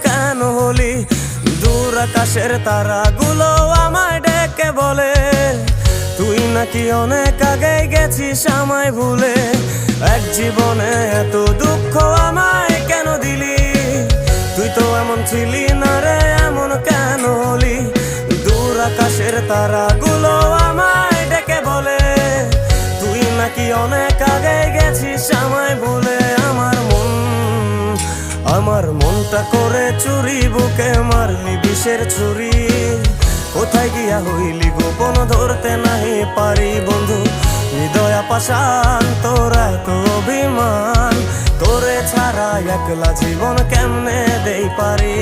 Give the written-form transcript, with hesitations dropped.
কেন হলি? দূর আকাশের তারাগুলো আমায় ডেকে বলে তুই নাকি অনেক আগে গেছিস আমায় ভুলে। এক জীবনে এত দুঃখ আমায় কেন দিলি? তুই তো এমন ছিলি না রে, এমন কেন হলি? দূর আকাশের তারাগুলো আমায় ডেকে বলে তুই নাকি অনেক আগে গেছিস আমায় ভুলে। আমার মনটা করে চুরি, বুকে মারলি বিষের ছুরি। কোথায় গিয়া হইলি গোপন ধরতে নাহি পারি বন্ধু। হৃদয়া পাষাণ তোর এত অভিমান, তোরে ছাড়া একলা জীবন কেমনে দেই পারি।